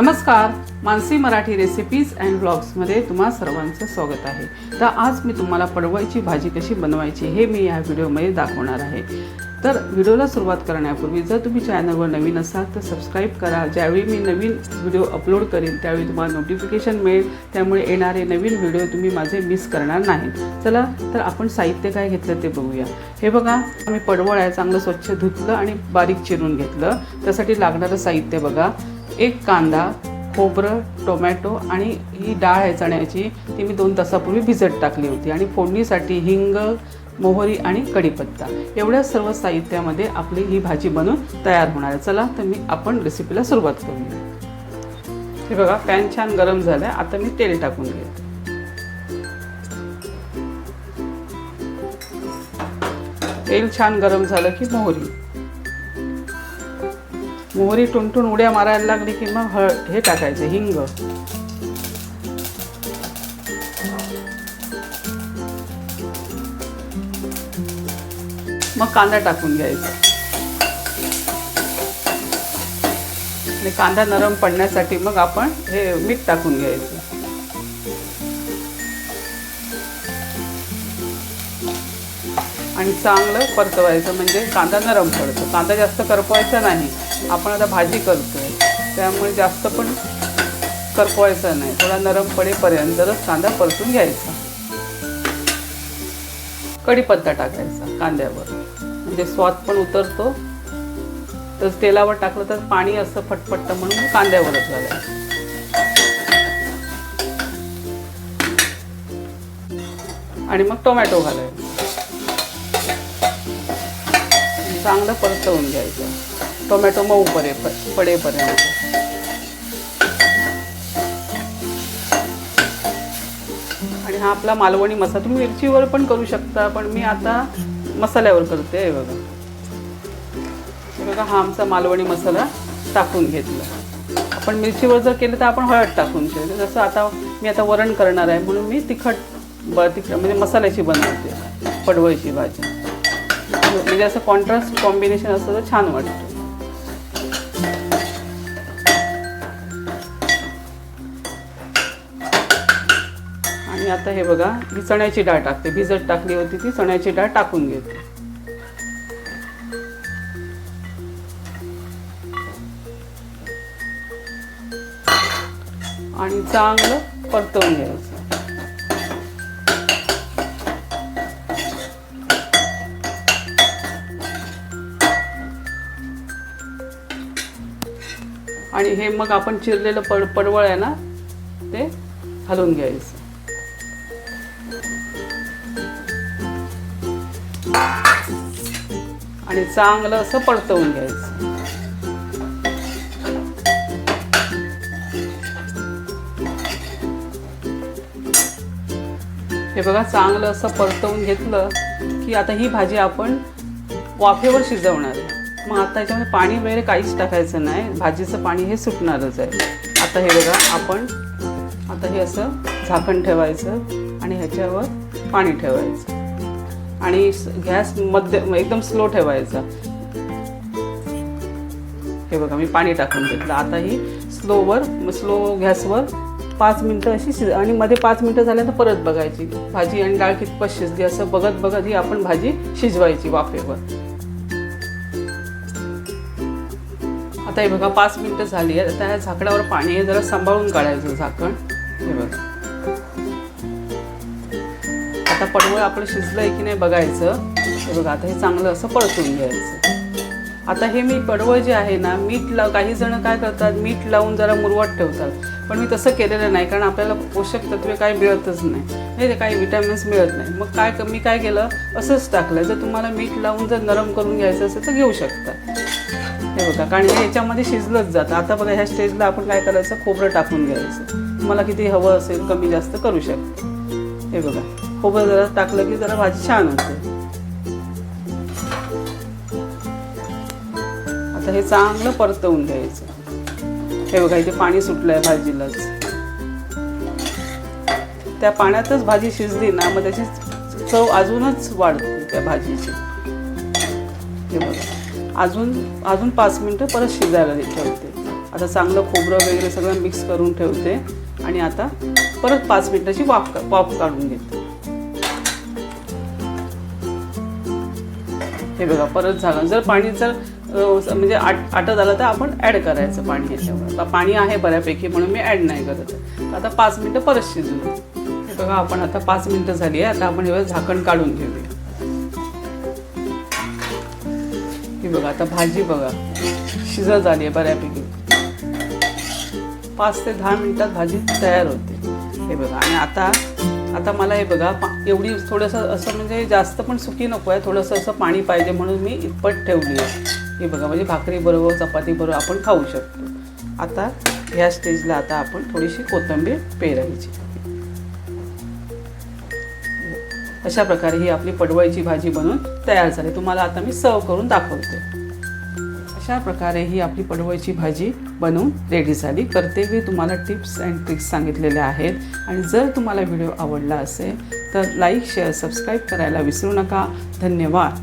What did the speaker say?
नमस्कार, Mansi Marathi recipes and ब्लॉग्समध्ये तुम्हा सर्वांचं स्वागत आहे। तर आज मी तुम्हाला पडवळची भाजी कशी बनवायची हे मी या व्हिडिओमध्ये दाखवणार आहे। तर व्हिडिओला सुरुवात करण्यापूर्वी जर तुम्ही चॅनलवर नवीन असाल तर सबस्क्राईब करा। ज्यावेळी मी नवीन व्हिडिओ अपलोड करेन त्यावेळी तुम्हाला नोटिफिकेशन मिळेल, त्यामुळे येणारे नवीन व्हिडिओ तुम्ही माझे मिस करणार नाही। चला तर आपण साहित्य काय घेतलं ते बघूया। हे बघा, मी पडवळ आहे चांगलं स्वच्छ धुतलं आणि बारीक चिरून घेतलं। त्यासाठी लागणारं साहित्य बघा, एक कांदा, खोबरं, टोमॅटो आणि ही डाळ आहे चण्याची, ती मी 2 तासापूर्वी भिजत टाकली होती आणि फोडणीसाठी हिंग, मोहरी आणि कढीपत्ता एवढ्या सर्व साहित्यामध्ये आपली ही भाजी बनून तयार होणार आहे। चला तर आपण रेसिपीला सुरुवात करूया। हे बघा, पॅन छान गरम झालाय, आता मी तेल टाकून घेते। तेल छान गरम झालं की मोहरी टुनटुन उड्या मारायला लागली की मग हे टाकायचं हिंग, मग कांदा टाकून घ्यायचा आणि कांदा नरम पडण्यासाठी मग आपण हे मीठ टाकून घ्यायचं आणि चांगलं परतवायचं, म्हणजे कांदा नरम पडतो। कांदा जास्त करपवायचा नाही, आपण आता भाजी करतोय त्यामुळे जास्त पण करपवायचा नाही, थोडा नरम पडेपर्यंतच कांदा परतून घ्यायचा। कढीपत्ता टाकायचा कांद्यावर, म्हणजे स्वाद पण उतरतो। तर तेलावर टाकलं तर पाणी असं फटफटतं म्हणून कांद्यावरच घालायचं आणि मग टोमॅटो घालायचा, चांगलं परतवून घ्यायचं टोमॅटो मऊ पडेपर्यंत। आणि हा आपला मालवणी मसाला, तुम्ही मिरचीवर पण करू शकता, पण मी आता मसाल्यावर करते। हे बघा, हा आमचा मालवणी मसाला टाकून घेतला। आपण मिरचीवर जर केलं तर आपण हळद टाकून ठेवते, जसं आता मी वरण करणार आहे म्हणून मी तिखट म्हणजे मसाल्याची बनवते पडवळची भाजी, म्हणजे असं कॉन्ट्रास्ट कॉम्बिनेशन असतं तर छान वाटतं। आणि आता हे बघा, मी चण्याची डाळ टाकते, भिजत टाकली होती ती चण्याची डाळ टाकून घेते आणि चांगलं परतवून घ्यायचं। आणि हे मग आपण चिरलेलं पडवळ आहे ना, ते घालून घ्यायचं आणि चांगलं असं परतवून घ्यायचं। हे बघा, चांगलं असं परतवून घेतलं की आता ही भाजी आपण वाफेवर शिजवणार आहे। मग आता याच्यामध्ये पाणी वगैरे काहीच टाकायचं नाही, भाजीचं पाणी हे सुटणारच आहे। आता हे बघा, आपण आता हे असं झाकण ठेवायचं आणि ह्याच्यावर पाणी ठेवायचं आणि गॅस एकदम स्लो ठेवायचा। हे बघा, मी पाणी टाकून घेतलं। आता ही स्लो गॅसवर 5 मिनटं अशी आणि मध्ये 5 मिनटं झाल्यानंतर परत बघायची भाजी आणि डाळ कितपत शिजली, असं बघत ही आपण भाजी शिजवायची वाफेवर। आता हे बघा, 5 मिनटं झाली आहे। आता ह्या झाकणावर पाणी आहे, जरा सांभाळून काढायचं झाकण। हे बघा, आता पडवळ आपलं शिजलंय की नाही बघायचं। हे बघा, आता हे चांगलं असं परतून घ्यायचं। आता हे मी पडवळ जे आहे ना, काही जण काय करतात, मीठ लावून जरा मुरवत ठेवतात, पण मी तसं केलेलं नाही, कारण आपल्याला पोषक तत्वे काही मिळतच नाही, ते काही विटॅमिन्स मिळत नाही। मग मी काय केलं, असंच टाकलं। जर तुम्हाला मीठ लावून जर नरम करून घ्यायचं असेल तर घेऊ शकता। हे बघा, कारण हे याच्यामध्ये शिजलंच जातं। आता बघा, ह्या स्टेजला आपण काय करायचं, खोबरं टाकून घ्यायचं। तुम्हाला किती हवं असेल कमी जास्त करू शकता। हे बघा, खोबरं जरा टाकलं की जरा भाजी छान होते। आता हे चांगलं परतवून घ्यायचं। हे बघा, इथे पाणी सुटलंय भाजीलाच, त्या पाण्यातच भाजी शिजली ना मग त्याची चव अजूनच वाढते त्या भाजीची। हे बघा, अजून 5 मिनिटं परत शिजायला ठेवते। आता चांगलं खोबरं वगैरे सगळं मिक्स करून ठेवते आणि आता परत 5 मिनिटाची वाफ काढून घेते. हे बघा परत झालं. जर पाणी म्हणजे आटत आलं तर आपण ॲड करायचं पाणी याच्यावर. आता पाणी आहे बऱ्यापैकी म्हणून मी ॲड नाही करत. आता 5 मिनिटं परत शिजू. हे बघा आपण आता 5 मिनिटं झाली आहे. आता आपण हे झाकण काढून घेऊया. हे बघा आता भाजी बघा शिजत झाली आहे बऱ्यापैकी. 5 ते 10 मिनिटात भाजी तयार होते. हे बघा आणि आता मला हे बघा एवढी थोडंसं असं म्हणजे जास्त पण सुकी नको आहे, थोडंसं असं पाणी पाहिजे म्हणून मी इतपत ठेवली आहे. हे बघा म्हणजे भाकरी बरोबर चपाती बरोबर आपण खाऊ शकतो. आता ह्या स्टेजला आता आपण थोडीशी कोथिंबीर पेरायची. अशा प्रकारे ही आपली पडवळीची भाजी बनवून तयार झाली. तुम्हाला आता मी सर्व करून दाखवते. अशा प्रकारे ही आपली पडवळीची भाजी बनवून रेडी झाली. करते वेळी तुम्हाला टिप्स अँड ट्रिक्स सांगितलेल्या आहेत. आणि जर तुम्हाला व्हिडिओ आवडला असेल तर लाईक शेअर सबस्क्राईब करायला विसरू नका. धन्यवाद.